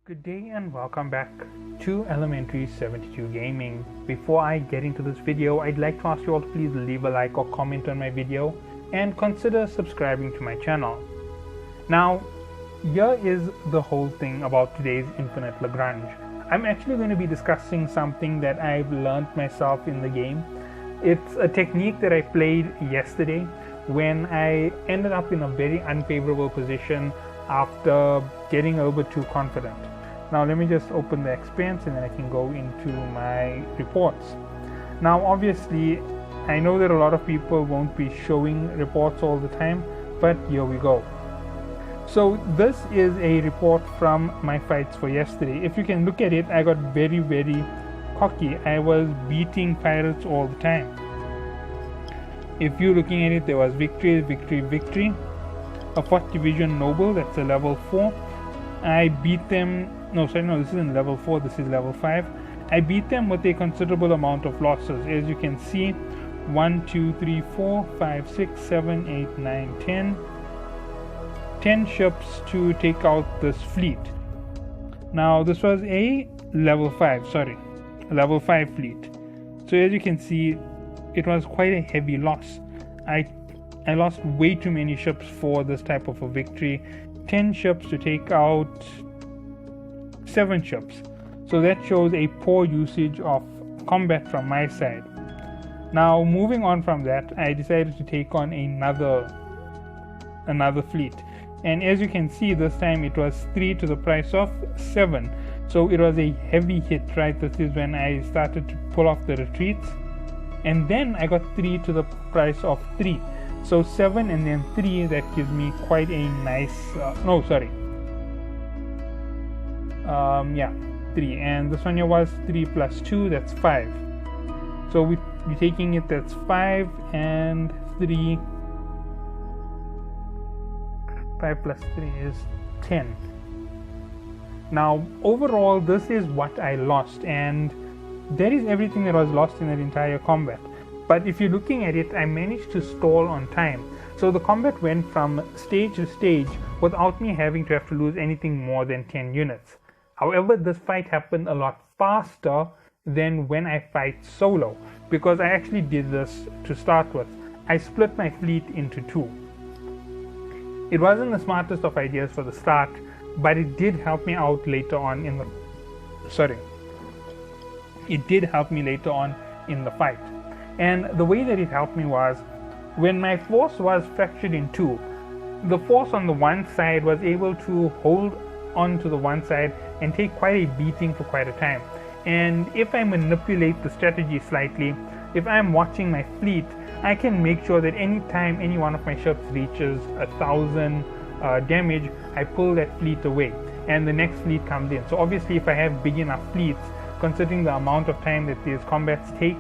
Good day and welcome back to Elementary 72 Gaming. Before I get into this video, I'd like to ask you all to please leave a like or comment on my video and consider subscribing to my channel. Now, here is the whole thing about today's Infinite Lagrange. I'm actually going to be discussing something that I've learned myself in the game. It's a technique that I played yesterday when I ended up in a very unfavorable position after getting a little bit too confident. Now let me just open the expense and then I can go into my reports. Now obviously I know that a lot of people won't be showing reports all the time, but here we go. So this is a report from my fights for yesterday. If you can look at it, I got very cocky. I was beating pirates all the time. If you're looking at it, there was victory, a 4th division noble, that's a level 4. I beat them, no, this isn't level 4, this is level 5. I beat them with a considerable amount of losses. As you can see, 1, 2, 3, 4, 5, 6, 7, 8, 9, 10. 10 ships to take out this fleet. Now this was a level 5 fleet. So as you can see, it was quite a heavy loss. I lost way too many ships for this type of a victory. 10 ships to take out 7 ships. So that shows a poor usage of combat from my side. Now moving on from that, I decided to take on another fleet. And as you can see, this time it was 3 to the price of 7. So it was a heavy hit, right? This is when I started to pull off the retreats. And then I got 3 to the price of 3. So 7 and then 3, that gives me quite a nice, 3. And this one here was 3 plus 2, that's 5. So we're taking it, that's 5 and 3. 5 plus 3 is 10. Now overall, this is what I lost, and that is everything that was lost in that entire combat. But if you're looking at it, I managed to stall on time. So the combat went from stage to stage without me having to have to lose anything more than 10 units. However, this fight happened a lot faster than when I fight solo, because I actually did this to start with. I split my fleet into 2. It wasn't the smartest of ideas for the start, but it did help me out later on in the fight. And the way that it helped me was, when my force was fractured in 2, the force on the one side was able to hold on to the one side and take quite a beating for quite a time. And if I manipulate the strategy slightly, if I'm watching my fleet, I can make sure that anytime any one of my ships reaches 1,000 damage, I pull that fleet away and the next fleet comes in. So obviously if I have big enough fleets, considering the amount of time that these combats take,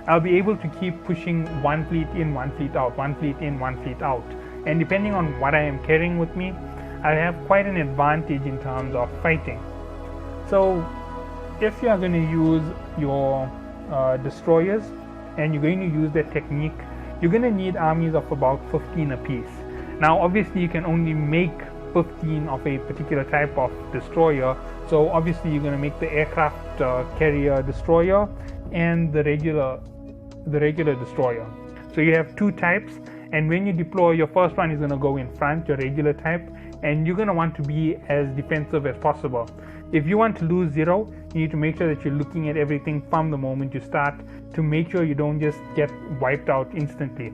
I'll be able to keep pushing one fleet in, one fleet out, one fleet in, one fleet out. And depending on what I am carrying with me, I have quite an advantage in terms of fighting. So if you are going to use your destroyers and you're going to use that technique, you're going to need armies of about 15 apiece. Now obviously you can only make 15 of a particular type of destroyer, so obviously you're going to make the aircraft carrier destroyer and the regular destroyer. So you have 2 types, and when you deploy, your first one is going to go in front, your regular type, and you're going to want to be as defensive as possible. If you want to lose 0, you need to make sure that you're looking at everything from the moment you start to make sure you don't just get wiped out instantly.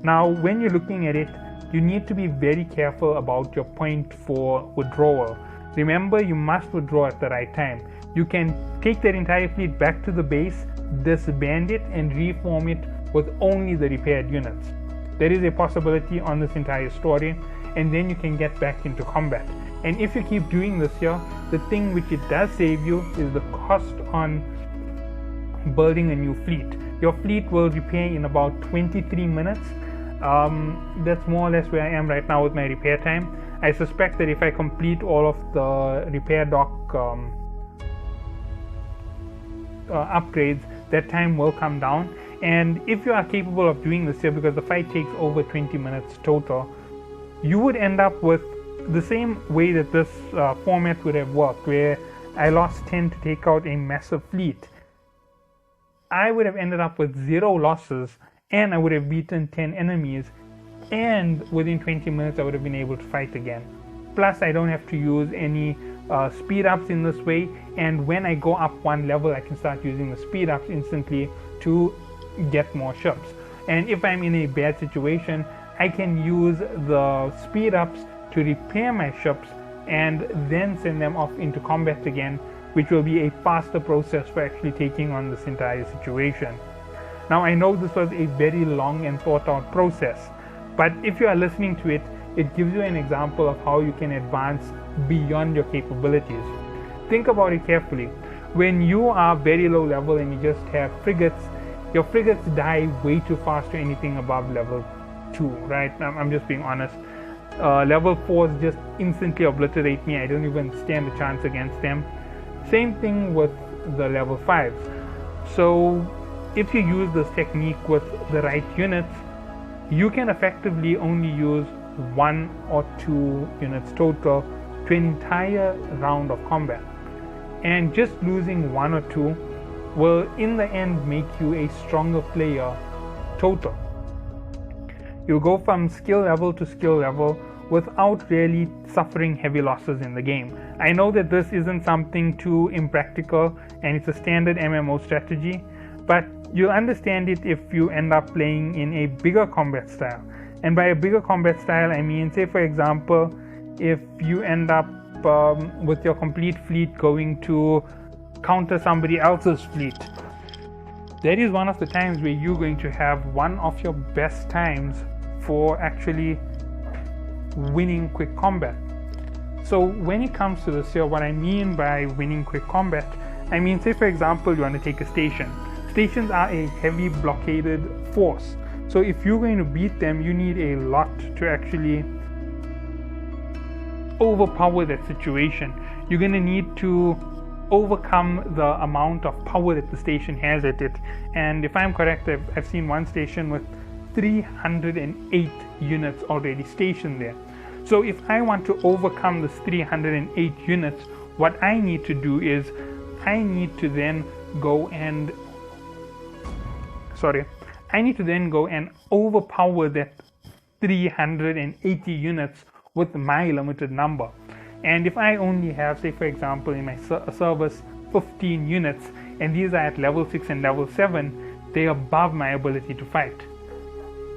Now when you're looking at it, you need to be very careful about your point for withdrawal. Remember, you must withdraw at the right time. You can take that entire fleet back to the base, disband it and reform it with only the repaired units. There is a possibility on this entire story, and then you can get back into combat. And if you keep doing this here, the thing which it does save you is the cost on building a new fleet. Your fleet will repair in about 23 minutes. That's more or less where I am right now with my repair time. I suspect that if I complete all of the repair dock upgrades, that time will come down. And if you are capable of doing this here, because the fight takes over 20 minutes total, you would end up with the same way that this format would have worked, where I lost 10 to take out a massive fleet, I would have ended up with 0 losses, and I would have beaten 10 enemies, and within 20 minutes I would have been able to fight again. Plus, I don't have to use any speed ups in this way, and when I go up one level I can start using the speed ups instantly to get more ships. And if I'm in a bad situation, I can use the speed ups to repair my ships and then send them off into combat again, which will be a faster process for actually taking on this entire situation. Now, I know this was a very long and thought out process, but if you are listening to it, it gives you an example of how you can advance beyond your capabilities. Think about it carefully. When you are very low level and you just have frigates, your frigates die way too fast to anything above level 2, right? I'm just being honest. Level 4s just instantly obliterate me. I don't even stand a chance against them. Same thing with the level 5s. So if you use this technique with the right units, you can effectively only use 1 or 2 units total to an entire round of combat. And just losing 1 or 2 will in the end make you a stronger player total. You'll go from skill level to skill level without really suffering heavy losses in the game. I know that this isn't something too impractical and it's a standard MMO strategy, but you'll understand it if you end up playing in a bigger combat style. And by a bigger combat style, I mean, say for example, if you end up with your complete fleet going to counter somebody else's fleet, that is one of the times where you're going to have one of your best times for actually winning quick combat. So when it comes to this here, what I mean by winning quick combat, I mean, say for example, you want to take a station. Stations are a heavy blockaded force. So if you're going to beat them, you need a lot to actually overpower that situation. You're going to need to overcome the amount of power that the station has at it. And if I'm correct, I've seen one station with 308 units already stationed there. So if I want to overcome this 308 units, what I need to do is I need to then go and overpower that 380 units with my limited number. And if I only have, say for example, in my service 15 units, and these are at level 6 and level 7, they're above my ability to fight.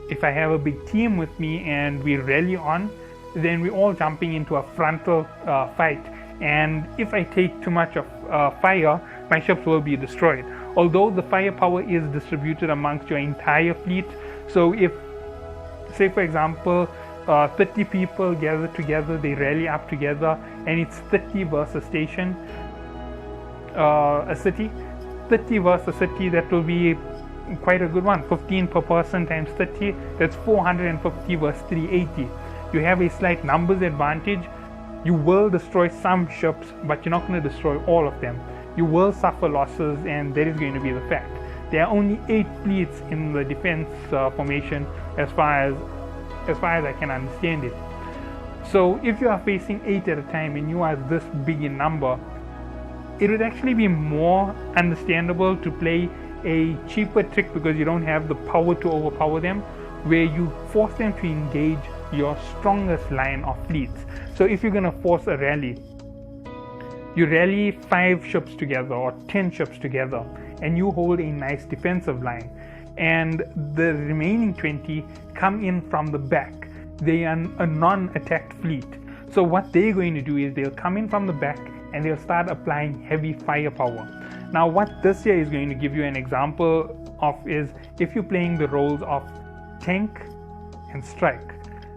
If I have a big team with me and we rally on, then we're all jumping into a frontal fight. And if I take too much of fire, my ships will be destroyed. Although the firepower is distributed amongst your entire fleet, so if, say for example, 30 people gather together, they rally up together, and it's 30 versus station, a city, 30 versus city, that will be quite a good one. 15 per person times 30, that's 450 versus 380. You have a slight numbers advantage. You will destroy some ships, but you're not going to destroy all of them. You will suffer losses, and that is going to be the fact. There are only 8 fleets in the defense formation as far as I can understand it. So if you are facing 8 at a time and you are this big in number, it would actually be more understandable to play a cheaper trick, because you don't have the power to overpower them, where you force them to engage your strongest line of fleets. So if you're going to force a rally, you rally 5 ships together or 10 ships together, and you hold a nice defensive line, and the remaining 20 come in from the back. They are a non-attacked fleet. So what they're going to do is they'll come in from the back and they'll start applying heavy firepower. Now what this here is going to give you an example of is if you're playing the roles of tank and strike.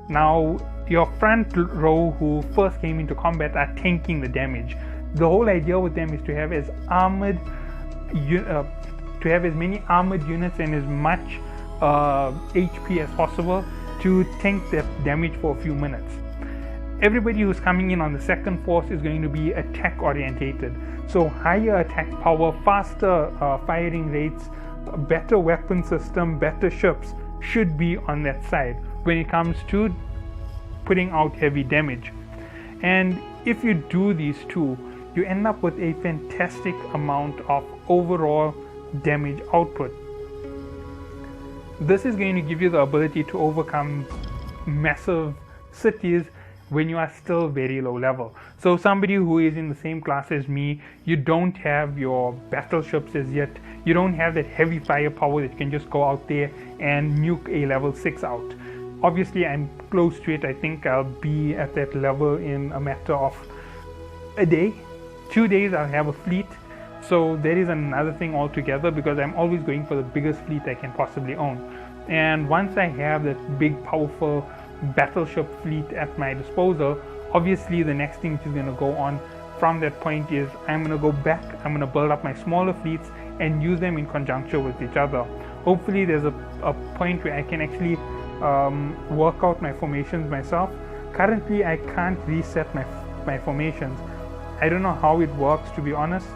Now your front row who first came into combat are tanking the damage. The whole idea with them is to have as many armored units and as much HP as possible to tank that damage for a few minutes. Everybody who's coming in on the second force is going to be attack orientated. So higher attack power, faster firing rates, better weapon system, better ships should be on that side when it comes to putting out heavy damage. And if you do these two, you end up with a fantastic amount of overall damage output. This is going to give you the ability to overcome massive cities when you are still very low level. So somebody who is in the same class as me, you don't have your battleships as yet, you don't have that heavy firepower that you can just go out there and nuke a level 6 out. Obviously I'm close to it. I think I'll be at that level in a matter of a day, 2 days. I'll have a fleet. So there is another thing altogether, because I'm always going for the biggest fleet I can possibly own. And once I have that big powerful battleship fleet at my disposal, obviously the next thing which is going to go on from that point is I'm going to go back, I'm going to build up my smaller fleets and use them in conjunction with each other. Hopefully there's a point where I can actually work out my formations myself. Currently I can't reset my formations. I don't know how it works, to be honest,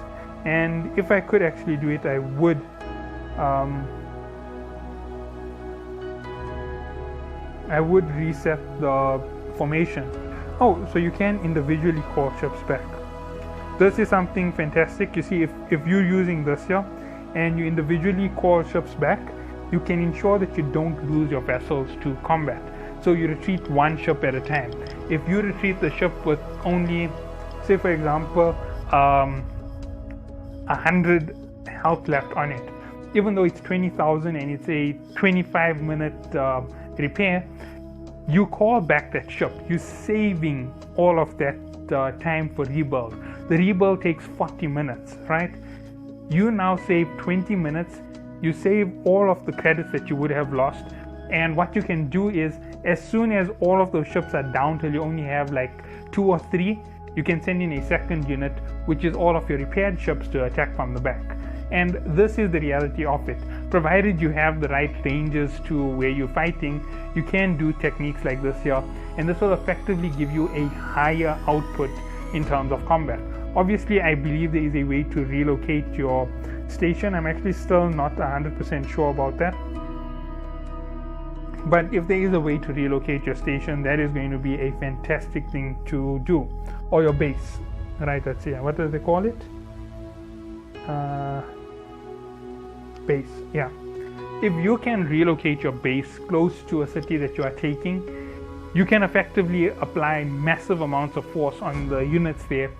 and if I could actually do it, I would. I would reset the formation. Oh, so you can individually call ships back. This is something fantastic. You see, if you're using this here and you individually call ships back, you can ensure that you don't lose your vessels to combat. So you retreat one ship at a time. If you retreat the ship with only, say for example, 100 health left on it, even though it's 20,000 and it's a 25-minute repair, you call back that ship. You're saving all of that time for rebuild. The rebuild takes 40 minutes, right? You now save 20 minutes. You save all of the credits that you would have lost. And what you can do is, as soon as all of those ships are down till you only have like 2 or 3, you can send in a second unit, which is all of your repaired ships, to attack from the back. And this is the reality of it. Provided you have the right ranges to where you're fighting, you can do techniques like this here, and this will effectively give you a higher output in terms of combat. Obviously, I believe there is a way to relocate your station. I'm actually still not 100% sure about that. But if there is a way to relocate your station, that is going to be a fantastic thing to do. Or your base, right? Let's see, what do they call it? Base, yeah. If you can relocate your base close to a city that you are taking, you can effectively apply massive amounts of force on the units there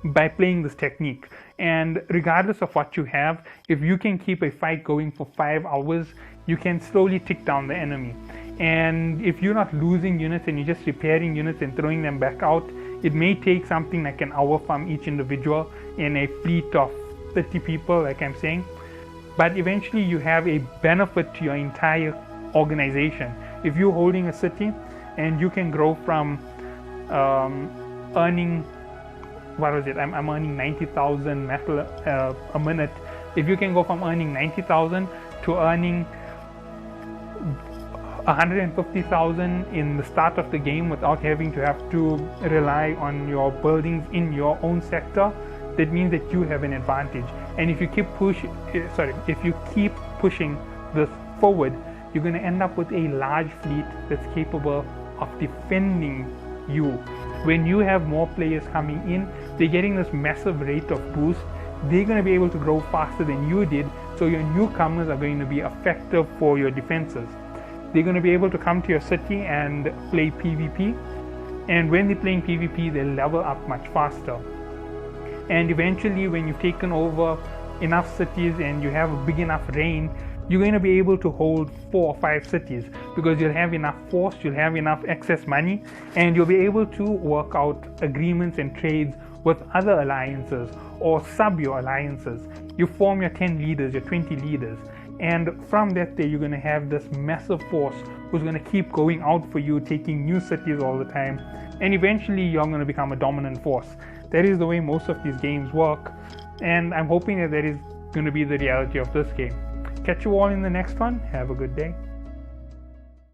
by playing this technique. And regardless of what you have, if you can keep a fight going for 5 hours, you can slowly tick down the enemy. And if you're not losing units and you're just repairing units and throwing them back out, it may take something like an hour from each individual in a fleet of 30 people, like I'm saying. But eventually you have a benefit to your entire organization. If you're holding a city and you can grow from earning, what was it? I'm earning 90,000 metal a minute. If you can go from earning 90,000 to earning 150,000 in the start of the game without having to have to rely on your buildings in your own sector, that means that you have an advantage. And if you keep pushing this forward, you're going to end up with a large fleet that's capable of defending you. When you have more players coming in, they're getting this massive rate of boost. They're going to be able to grow faster than you did, so your newcomers are going to be effective for your defenses. They're going to be able to come to your city and play PvP, and when they're playing PvP, they'll level up much faster. And eventually, when you've taken over enough cities and you have a big enough reign, you're going to be able to hold 4 or 5 cities, because you'll have enough force, you'll have enough excess money, and you'll be able to work out agreements and trades with other alliances or sub your alliances. You form your 10 leaders, your 20 leaders, and from that day you're going to have this massive force who's going to keep going out for you, taking new cities all the time, and eventually you're going to become a dominant force. That is the way most of these games work, and I'm hoping that is going to be the reality of this game. Catch you all in the next one. Have a good day.